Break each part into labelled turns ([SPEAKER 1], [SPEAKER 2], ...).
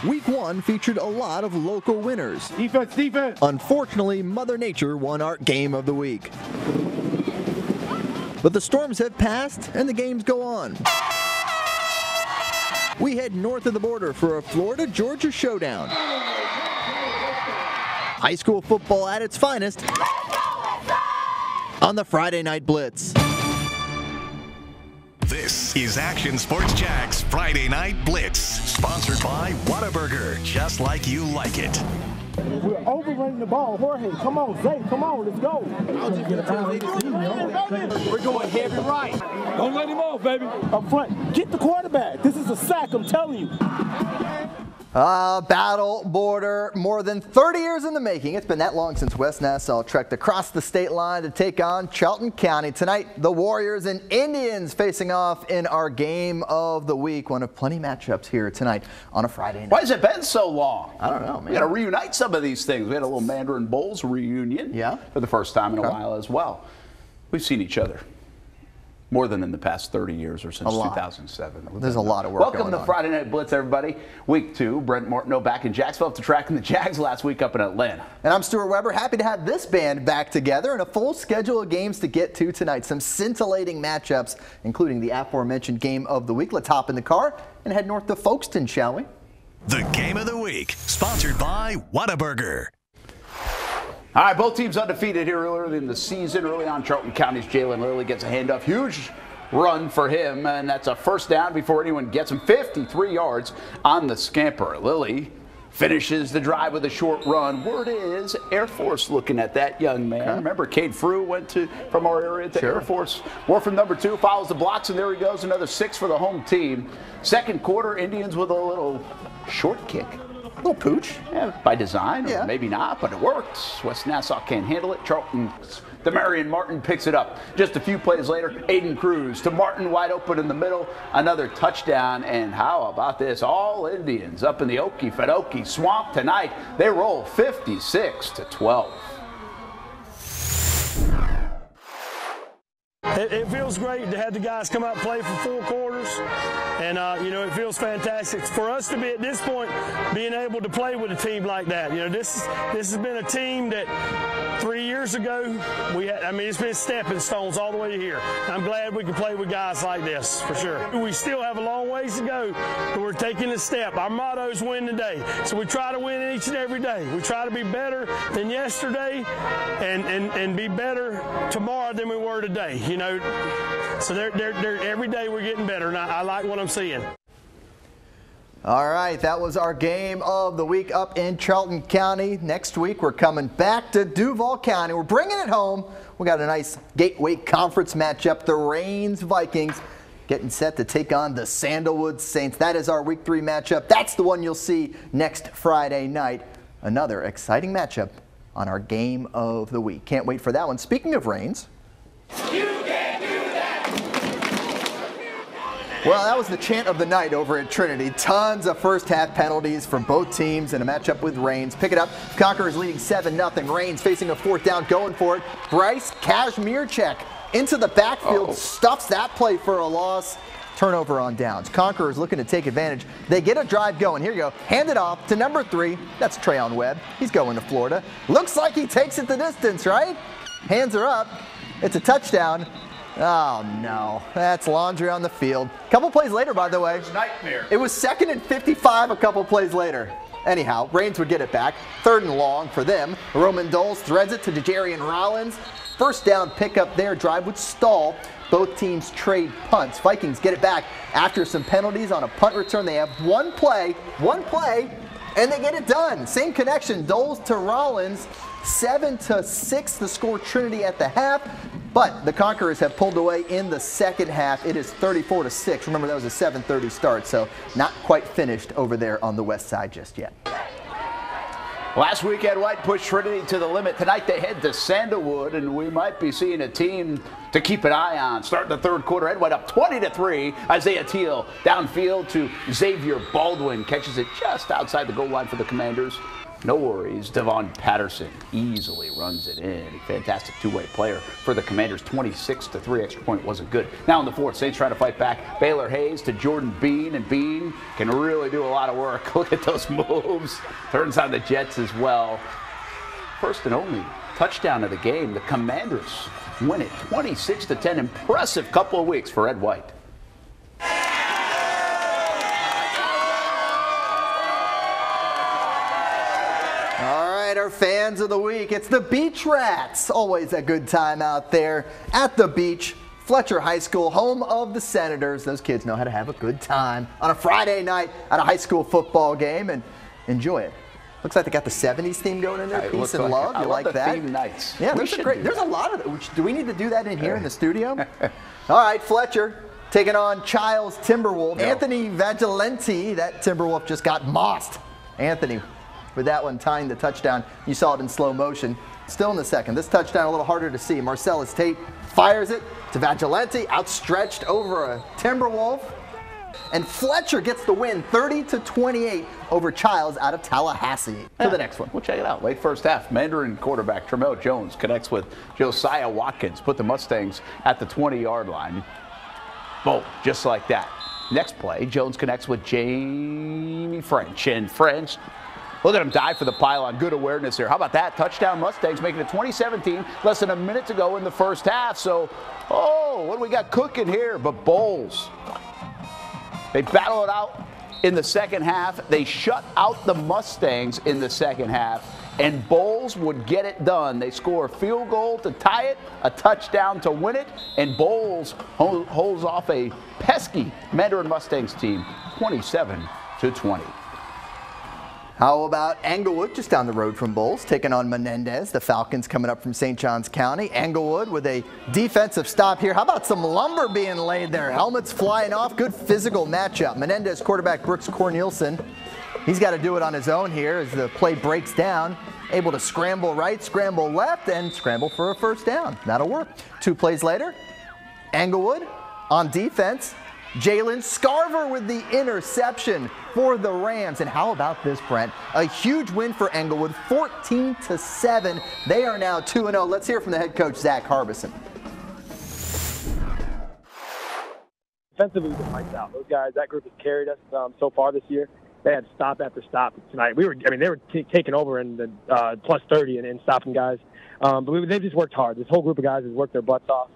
[SPEAKER 1] Week 1 featured a lot of local winners.
[SPEAKER 2] Defense, defense.
[SPEAKER 1] Unfortunately, Mother Nature won our game of the week. But the storms have passed and the games go on. We head north of the border for a Florida-Georgia showdown. High school football at its finest on the Friday Night Blitz.
[SPEAKER 3] This is Action Sports Jack's Friday Night Blitz, sponsored by Whataburger, just like you like it.
[SPEAKER 2] We're overrunning the ball. Jorge, come on. Zay, come on. Let's go. We're going heavy right. Don't let him off, baby. Up front. Get the quarterback. This is a sack, I'm telling you.
[SPEAKER 1] Battle border, more than 30 years in the making. It's been that long since West Nassau trekked across the state line to take on Charlton County. Tonight, the Warriors and Indians facing off in our game of the week. One of plenty matchups here tonight on a Friday night.
[SPEAKER 4] Why has it been so long?
[SPEAKER 1] I don't know, man.
[SPEAKER 4] We got to reunite some of these things. We had a little Mandarin Bowls reunion for the first time in a while as well. We've seen each other more than in the past 30 years or since 2007.
[SPEAKER 1] There's a lot of work
[SPEAKER 4] Welcome to Friday Night Blitz, everybody. Week 2, Brent Martineau back in Jacksonville after tracking the Jags last week up in Atlanta.
[SPEAKER 1] And I'm Stuart Weber, happy to have this band back together and a full schedule of games to get to tonight. Some scintillating matchups, including the aforementioned game of the week. Let's hop in the car and head north to Folkestone, shall we?
[SPEAKER 3] The game of the week, sponsored by Whataburger.
[SPEAKER 4] All right, both teams undefeated here earlier in the season. Early on, Charlton County's Jalen Lilly gets a handoff. Huge run for him, and that's a first down before anyone gets him. 53 yards on the scamper. Lilly finishes the drive with a short run. Word is Air Force looking at that young man. Remember, Cade Frew went from our area to Air Force. More from number 2, follows the blocks, and there he goes. Another 6 for the home team. Second quarter, Indians with a little short kick.
[SPEAKER 1] A little pooch.
[SPEAKER 4] Yeah, by design, or maybe not, but it worked. West Nassau can't handle it. Charlton's Demarion Martin picks it up. Just a few plays later, Aiden Cruz to Martin, wide open in the middle. Another touchdown, and how about this? All Indians up in the Okefenokee Swamp tonight. They roll 56-12.
[SPEAKER 5] It feels great to have the guys come out and play for 4 quarters, and it feels fantastic for us to be at this point, being able to play with a team like that. This has been a team that 3 years ago it's been stepping stones all the way here. I'm glad we can play with guys like this for sure. We still have a long ways to go, but we're taking a step. Our motto is win today, so we try to win each and every day. We try to be better than yesterday, and be better tomorrow than we were today. So every day we're getting better, and I like what I'm seeing.
[SPEAKER 1] All right, that was our game of the week up in Charlton County. Next week, we're coming back to Duval County. We're bringing it home. We got a nice Gateway Conference matchup. The Rains Vikings getting set to take on the Sandalwood Saints. That is our Week 3 matchup. That's the one you'll see next Friday night. Another exciting matchup on our game of the week. Can't wait for that one. Speaking of Rains. Well, that was the chant of the night over at Trinity. Tons of first-half penalties for both teams in a matchup with Rains. Pick it up. Conquerors leading 7-0. Rains facing a 4th down, going for it. Bryce Kazmierczak into the backfield, stuffs that play for a loss. Turnover on downs. Conquerors looking to take advantage. They get a drive going. Here you go. Hand it off to number 3. That's Trayon Webb. He's going to Florida. Looks like he takes it the distance, right? Hands are up. It's a touchdown. Oh, no. That's laundry on the field. A couple plays later, by the way.
[SPEAKER 4] Nightmare.
[SPEAKER 1] It was 2nd and 55 a couple plays later. Anyhow, Rains would get it back. 3rd and long for them. Roman Doles threads it to Jarian Rollins. First down pickup there. Drive would stall. Both teams trade punts. Vikings get it back after some penalties on a punt return. They have one play, and they get it done. Same connection. Doles to Rollins. 7-6 the score, Trinity at the half, but the Conquerors have pulled away in the second half. It is 34-6. Remember, that was a 7:30 start, so not quite finished over there on the west side just yet.
[SPEAKER 4] Last weekend, White pushed Trinity to the limit. Tonight they head to Sandalwood, and we might be seeing a team to keep an eye on. Starting the 3rd quarter, Ed White up 20-3. Isaiah Teal downfield to Xavier Baldwin. Catches it just outside the goal line for the Commanders. No worries. Devon Patterson easily runs it in. Fantastic two-way player for the Commanders. 26-3 extra point wasn't good. Now in the fourth, Saints trying to fight back. Baylor Hayes to Jordan Bean, and Bean can really do a lot of work. Look at those moves. Turns on the Jets as well. First and only touchdown of the game. The Commanders win it 26-10. Impressive couple of weeks for Ed White.
[SPEAKER 1] Our fans of the week, it's the Beach Rats. Always a good time out there at the beach. Fletcher High School, home of the Senators. Those kids know how to have a good time on a Friday night at a high school football game and enjoy it. Looks like they got the 70s theme going in there. Peace and love. You like that?
[SPEAKER 4] Theme nights.
[SPEAKER 1] Yeah, there's a lot of it. Do we need to do that in here in the studio? All right, Fletcher taking on Childs Timberwolf. No. Anthony Vigilante, that Timberwolf just got mossed. Anthony with that one tying the touchdown. You saw it in slow motion. Still in the second. This touchdown a little harder to see. Marcellus Tate fires it to Vigilante, outstretched over a Timberwolf. And Fletcher gets the win, 30-28 over Childs out of Tallahassee. To the next one.
[SPEAKER 4] We'll check it out. Late first half, Mandarin quarterback Tramel Jones connects with Josiah Watkins. Put the Mustangs at the 20-yard line. Boom, just like that. Next play, Jones connects with Jamie French. And French, look at him dive for the pylon. Good awareness here. How about that? Touchdown Mustangs, making it 20-17. Less than a minute to go in the first half. So, what do we got cooking here? But Bowles, they battle it out in the second half. They shut out the Mustangs in the second half. And Bowles would get it done. They score a field goal to tie it, a touchdown to win it, and Bowles holds off a pesky Mandarin Mustangs team, 27-20.
[SPEAKER 1] How about Englewood, just down the road from Bowles, taking on Menendez. The Falcons coming up from St. Johns County. Englewood with a defensive stop here. How about some lumber being laid there? Helmets flying off. Good physical matchup. Menendez quarterback Brooks Cornelison. He's got to do it on his own here as the play breaks down. Able to scramble right, scramble left, and scramble for a first down. That'll work. 2 plays later, Englewood on defense. Jalen Scarver with the interception for the Rams. And how about this, Brent? A huge win for Englewood, 14-7. They are now 2-0. Let's hear from the head coach, Zach Harbison.
[SPEAKER 6] Defensively, we've been lights out. Those guys, that group has carried us so far this year. They had stop after stop tonight. They were taking over in the plus 30 and stopping guys. But they've just worked hard. This whole group of guys has worked their butts off.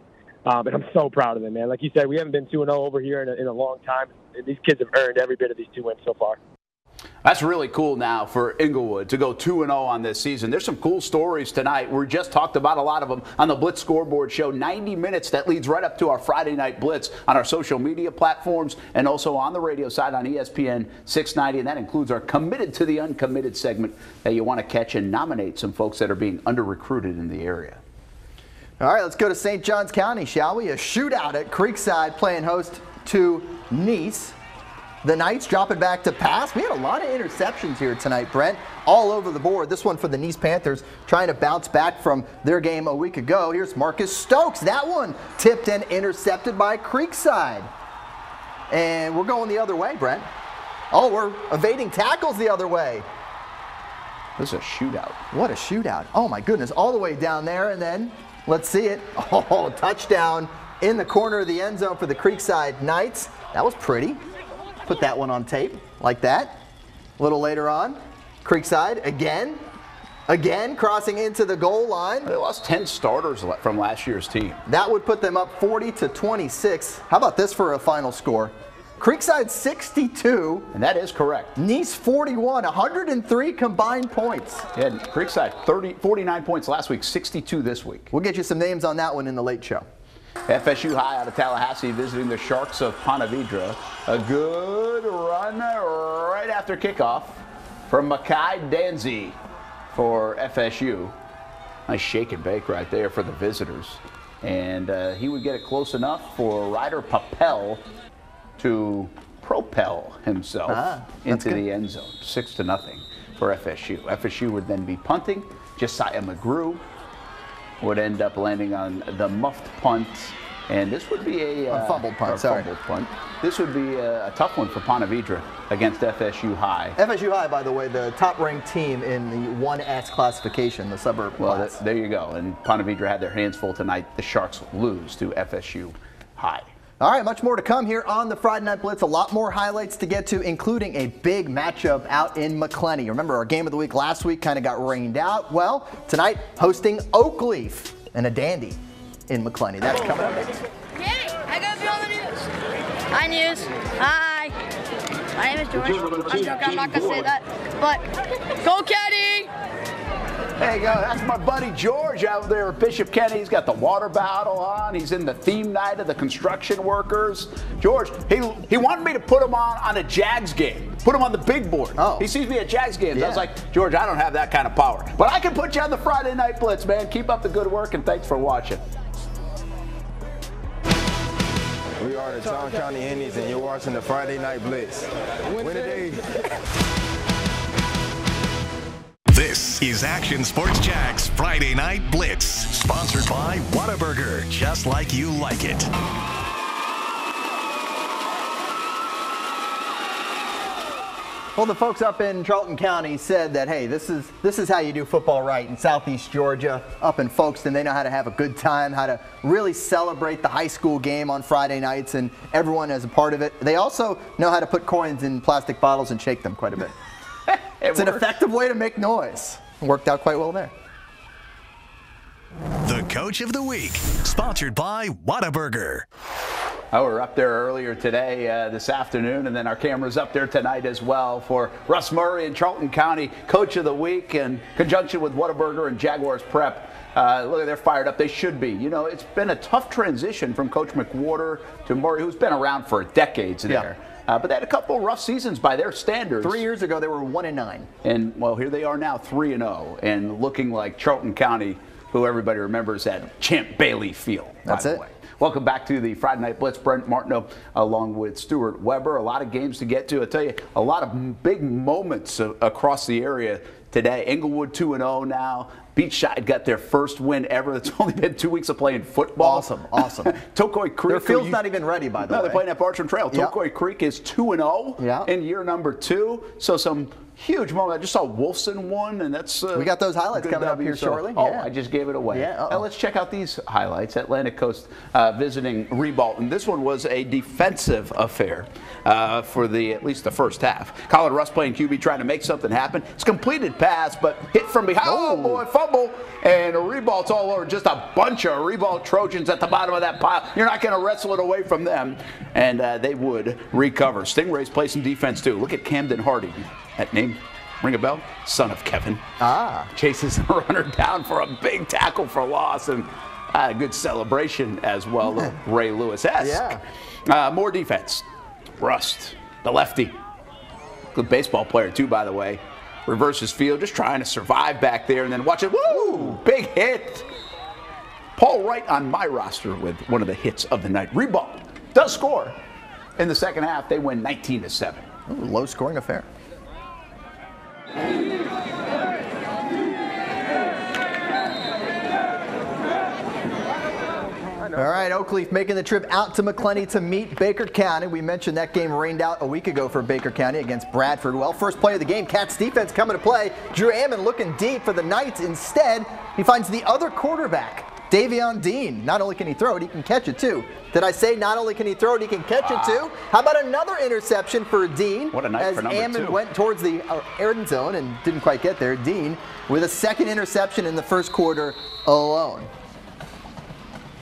[SPEAKER 6] And I'm so proud of them, man. Like you said, we haven't been 2-0 over here in a long time. These kids have earned every bit of these 2 wins so far.
[SPEAKER 4] That's really cool now for Englewood to go 2-0 on this season. There's some cool stories tonight. We just talked about a lot of them on the Blitz Scoreboard Show. 90 minutes that leads right up to our Friday Night Blitz on our social media platforms and also on the radio side on ESPN 690. And that includes our Committed to the Uncommitted segment that you want to catch and nominate some folks that are being under-recruited in the area.
[SPEAKER 1] All right, let's go to St. Johns County, shall we? A shootout at Creekside playing host to Nice. The Knights dropping back to pass. We had a lot of interceptions here tonight, Brent, all over the board. This one for the Nice Panthers trying to bounce back from their game a week ago. Here's Marcus Stokes. That one tipped and intercepted by Creekside. And we're going the other way, Brent. Oh, we're evading tackles the other way.
[SPEAKER 4] This is a shootout.
[SPEAKER 1] What a shootout. Oh, my goodness. All the way down there, and then let's see it. Oh, touchdown in the corner of the end zone for the Creekside Knights. That was pretty. Put that one on tape like that. A little later on, Creekside again crossing into the goal line.
[SPEAKER 4] They lost 10 starters from last year's team.
[SPEAKER 1] That would put them up 40-26. How about this for a final score? Creekside 62.
[SPEAKER 4] And that is correct.
[SPEAKER 1] Nice 41, 103 combined points.
[SPEAKER 4] Yeah, Creekside 49 points last week, 62 this week.
[SPEAKER 1] We'll get you some names on that one in the late show.
[SPEAKER 4] FSU High out of Tallahassee visiting the Sharks of Ponte Vedra. A good run right after kickoff from Makai Danzy for FSU. Nice shake and bake right there for the visitors. And he would get it close enough for Ryder Papel to propel himself into the end zone. 6-0 for FSU. FSU would then be punting. Josiah McGrew would end up landing on the muffed punt And this would be a
[SPEAKER 1] fumbled punt. Sorry.
[SPEAKER 4] Fumbled punt. This would be a tough one for Ponte Vedra against FSU High.
[SPEAKER 1] FSU High, by the way, the top-ranked team in the 1S classification, the suburb class.
[SPEAKER 4] There you go. And Ponte Vedra had their hands full tonight. The Sharks lose to FSU High.
[SPEAKER 1] All right, much more to come here on the Friday Night Blitz. A lot more highlights to get to, including a big matchup out in McClenny. Remember, our game of the week last week kind of got rained out. Well, tonight, hosting Oakleaf and a dandy in McClenny. That's coming up next.
[SPEAKER 7] Hey, I gotta be on the news. Hi, news. Hi. My name is George. I'm joking. I'm not gonna say that. But go, Kenny!
[SPEAKER 4] There you go. That's my buddy George out there at Bishop Kenny. He's got the water bottle on. He's in the theme night of the construction workers. George, he wanted me to put him on a Jags game. Put him on the big board.
[SPEAKER 1] Oh.
[SPEAKER 4] He sees me at Jags games.
[SPEAKER 1] Yeah.
[SPEAKER 4] I was like, George, I don't have that kind of power. But I can put you on the Friday Night Blitz, man. Keep up the good work, and thanks for watching.
[SPEAKER 8] We are the Charlton County Hennies, and you're watching the Friday Night Blitz. Win a day.
[SPEAKER 3] This is Action Sports Jack's Friday Night Blitz, sponsored by Whataburger, just like you like it.
[SPEAKER 1] Well, the folks up in Charlton County said that, hey, this is how you do football right in Southeast Georgia. Up in Folkestone, they know how to have a good time, how to really celebrate the high school game on Friday nights, and everyone is a part of it. They also know how to put coins in plastic bottles and shake them quite a bit. It's an effective way to make noise. It worked out quite well there.
[SPEAKER 3] The Coach of the Week, sponsored by Whataburger.
[SPEAKER 4] Oh, we're up there earlier today, this afternoon, and then our camera's up there tonight as well for Russ Murray and Charlton County Coach of the Week in conjunction with Whataburger and Jaguars Prep. Look, they're fired up. They should be. You know, it's been a tough transition from Coach McWhorter to Murray, who's been around for decades there.
[SPEAKER 1] Yeah.
[SPEAKER 4] But they had a couple rough seasons by their standards.
[SPEAKER 1] 3 years ago, they were 1-9.
[SPEAKER 4] And, well, here they are now 3-0 and looking like Charlton County, who everybody remembers at Champ Bailey Field.
[SPEAKER 1] That's it.
[SPEAKER 4] Way. Welcome back to the Friday Night Blitz. Brent Martineau along with Stuart Weber. A lot of games to get to. I tell you, a lot of big moments across the area today. Englewood 2-0 now. Beachside got their first win ever. It's only been 2 weeks of playing football.
[SPEAKER 1] Awesome.
[SPEAKER 4] Tokoi Creek.
[SPEAKER 1] Their field's not even ready, by the way.
[SPEAKER 4] No, they're playing at Bartram Trail.
[SPEAKER 1] Yep.
[SPEAKER 4] Tokoi Creek is 2-0 in year number 2. So some huge moment. I just saw Wolfson won, and that's
[SPEAKER 1] we got those highlights coming up here shortly.
[SPEAKER 4] Oh, I just gave it away.
[SPEAKER 1] Yeah.
[SPEAKER 4] Now let's check out these highlights. Atlantic Coast visiting Rebalton. This one was a defensive affair for at least the first half. Colin Russ playing QB, trying to make something happen. It's a completed pass, but hit from behind. Oh boy, fumble, and Rebalt's all over. Just a bunch of Rebalt Trojans at the bottom of that pile. You're not going to wrestle it away from them, and they would recover. Stingrays play some defense too. Look at Camden Hardy. That name ring a bell? Son of Kevin. Chases the runner down for a big tackle for loss, and a good celebration as well. Ray Lewis-esque. More defense. Rust, the lefty. Good baseball player too, by the way. Reverses field, just trying to survive back there, and then watch it. Woo! Big hit. Paul Wright on my roster with one of the hits of the night. Rebalton does score. In the second half, they win 19-7.
[SPEAKER 1] Low scoring affair. All right, Oakleaf making the trip out to McClenny to meet Baker County. We mentioned that game rained out a week ago for Baker County against Bradford. Well, first play of the game, Cats defense coming to play. Drew Ammon looking deep for the Knights. Instead, he finds the other quarterback, Davion Dean. Not only can he throw it, he can catch it too. Did I say not only can he throw it, he can catch it too? How about another interception for Dean?
[SPEAKER 4] What a night for number 2.
[SPEAKER 1] As Ammon went towards the end zone and didn't quite get there. Dean with a second interception in the first quarter alone.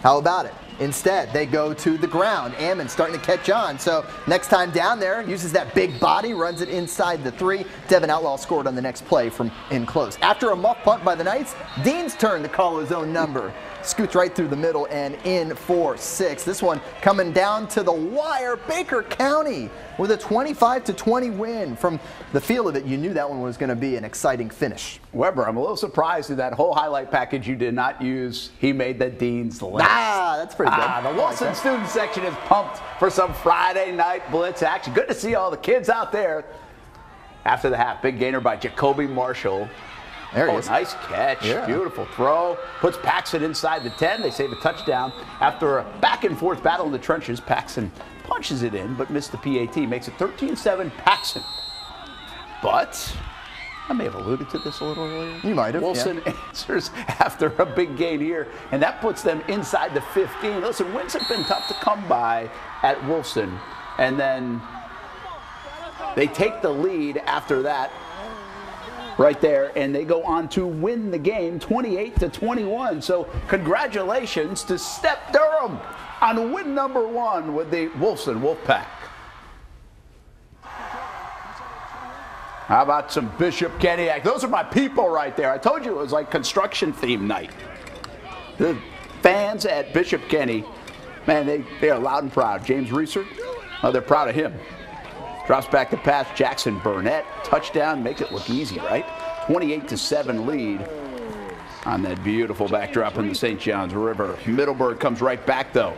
[SPEAKER 1] How about it? Instead, they go to the ground. Ammon starting to catch on. So next time down there, uses that big body, runs it inside the 3. Devin Outlaw scored on the next play from in close. After a muff punt by the Knights, Dean's turn to call his own number. Scoots right through the middle and in for 6. This one coming down to the wire. Baker County with a 25-20 win. From the feel of it, you knew that one was going to be an exciting finish.
[SPEAKER 4] Weber, I'm a little surprised that whole highlight package you did not use. He made the Dean's list.
[SPEAKER 1] That's pretty good.
[SPEAKER 4] The Wilson student section is pumped for some Friday Night Blitz action. Good to see all the kids out there. After the half, big gainer by Jacoby Marshall.
[SPEAKER 1] There he is.
[SPEAKER 4] Nice catch.
[SPEAKER 1] Yeah.
[SPEAKER 4] Beautiful throw. Puts Paxson inside the 10. They save a touchdown. After a back-and-forth battle in the trenches, Paxson punches it in, but missed the PAT. Makes it 13-7 Paxson. But I may have alluded to this a little earlier.
[SPEAKER 1] You might have.
[SPEAKER 4] Wilson answers after a big gain here, and that puts them inside the 15. Listen, wins have been tough to come by at Wilson, and then they take the lead after that right there, and they go on to win the game 28-21. So congratulations to Step Durham on win number 1 with the Wilson Wolfpack. How about some Bishop Kenny? Those are my people right there. I told you it was like construction theme night. The fans at Bishop Kenny, man, they are loud and proud. James Reeser, oh, they're proud of him. Drops back to pass. Jackson Burnett, touchdown, makes it look easy, right? 28-7 lead on that beautiful backdrop in the St. Johns River. Middleburg comes right back, though.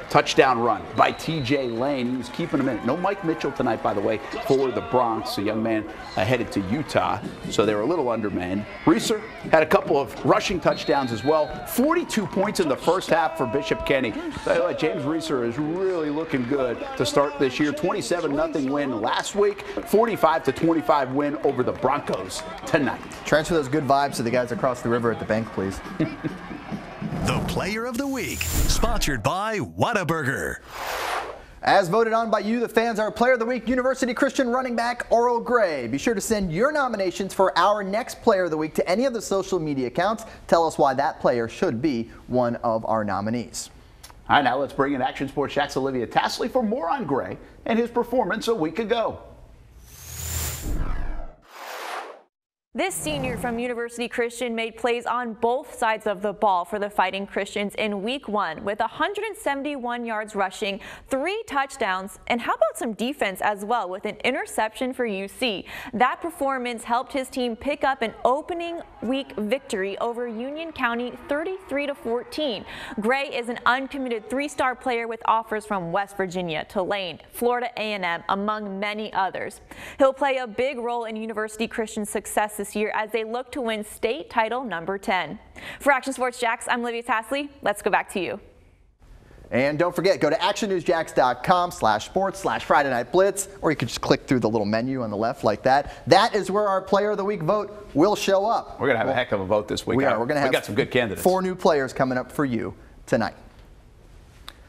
[SPEAKER 4] Touchdown run by T.J. Lane. He was keeping him in it. No Mike Mitchell tonight, by the way, for the Bronx. A young man headed to Utah, so they were a little undermanned. Reeser had a couple of rushing touchdowns as well. 42 points in the first half for Bishop Kenny. So like, James Reeser is really looking good to start this year. 27-0 win last week. 45-25 win over the Broncos tonight.
[SPEAKER 1] Transfer those good vibes to the guys across the river at the bank, please.
[SPEAKER 3] The Player of the Week, sponsored by Whataburger.
[SPEAKER 1] As voted on by you, the fans, our Player of the Week, University Christian running back Oral Gray. Be sure to send your nominations for our next Player of the Week to any of the social media accounts. Tell us why that player should be one of our nominees.
[SPEAKER 4] All right, now let's bring in Action Sports Jack's Olivia Tasley for more on Gray and his performance a week ago.
[SPEAKER 9] This senior from University Christian made plays on both sides of the ball for the Fighting Christians in week 1 with 171 yards rushing, 3 touchdowns, and how about some defense as well with an interception for UC. That performance helped his team pick up an opening week victory over Union County 33-14. Gray is an uncommitted 3-star player with offers from West Virginia, Tulane, Florida A&M, among many others. He'll play a big role in University Christian's success this year as they look to win state title number 10. For Action Sports Jacks, I'm Olivia Tasley. Let's go back to you.
[SPEAKER 1] And don't forget, go to actionnewsjacks.com/sports/Friday Night Blitz, or you could just click through the little menu on the left like that. That is where our Player of the Week vote will show up.
[SPEAKER 4] We're going to have a heck of a vote this week.
[SPEAKER 1] We are. We're going to have
[SPEAKER 4] got some good candidates.
[SPEAKER 1] 4 new players coming up for you tonight.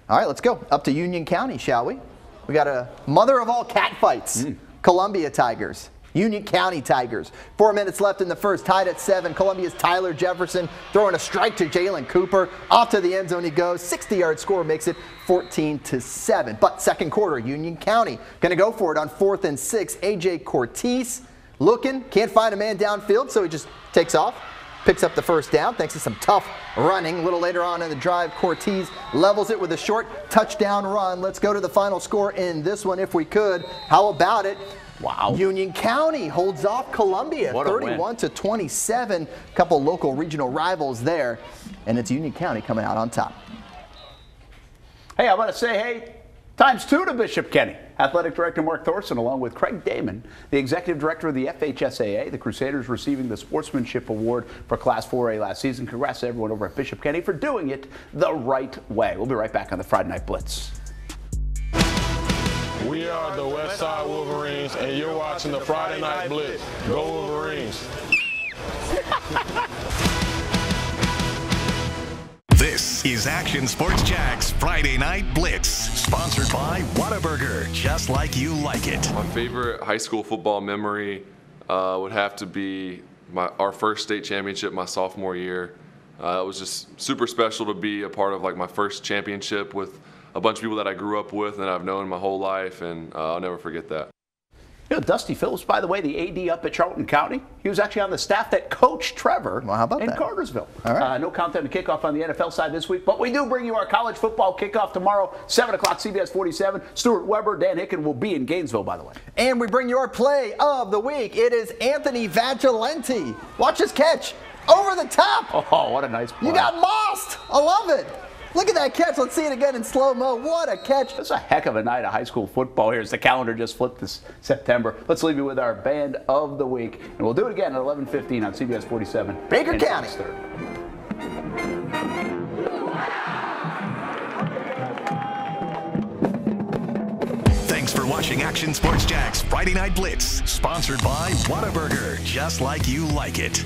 [SPEAKER 1] All right, let's go up to Union County, shall we? We got a mother of all cat fights, Columbia Tigers. Union County Tigers. 4 minutes left in the first, tied at 7. Columbia's Tyler Jefferson throwing a strike to Jalen Cooper. Off to the end zone he goes. 60-yard score makes it 14-7. But second quarter, Union County going to go for it on 4th and 6. A.J. Cortez looking, can't find a man downfield, so he just takes off. Picks up the first down thanks to some tough running. A little later on in the drive, Cortez levels it with a short touchdown run. Let's go to the final score in this one if we could. How about it?
[SPEAKER 4] Wow.
[SPEAKER 1] Union County holds off Columbia 31-27. A couple local regional rivals there, and it's Union County coming out on top.
[SPEAKER 4] Hey, I want to say, hey, ×2 to Bishop Kenny. Athletic Director Mark Thorson, along with Craig Damon, the Executive Director of the FHSAA. The Crusaders receiving the Sportsmanship Award for Class 4A last season. Congrats to everyone over at Bishop Kenny for doing it the right way. We'll be right back on the Friday Night Blitz.
[SPEAKER 10] We are the West Side Wolverines, and you're watching the Friday Night Blitz. Go Wolverines.
[SPEAKER 3] This is Action Sports Jack's Friday Night Blitz, sponsored by Whataburger, just like you like it.
[SPEAKER 11] My favorite high school football memory would have to be our first state championship my sophomore year. It was just super special to be a part of like my first championship with a bunch of people that I grew up with and I've known my whole life, and I'll never forget that.
[SPEAKER 4] You know, Dusty Phillips, by the way, the AD up at Charlton County, he was actually on the staff that coached Trevor in Cartersville.
[SPEAKER 1] All right.
[SPEAKER 4] No countdown to kickoff on the NFL side this week, but we do bring you our college football kickoff tomorrow, 7 o'clock, CBS 47. Stuart Weber, Dan Hicken will be in Gainesville, by the way.
[SPEAKER 1] And we bring you our play of the week. It is Anthony Vigilante. Watch his catch. Over the top.
[SPEAKER 4] Oh, what a nice play.
[SPEAKER 1] You got mossed. I love it. Look at that catch. Let's see it again in slow-mo. What a catch.
[SPEAKER 4] That's a heck of a night of high school football here as the calendar just flipped this September. Let's leave you with our Band of the Week, and we'll do it again at 11:15 on CBS 47.
[SPEAKER 1] Baker County.
[SPEAKER 3] Thanks for watching Action Sports Jack's Friday Night Blitz, sponsored by Whataburger, just like you like it.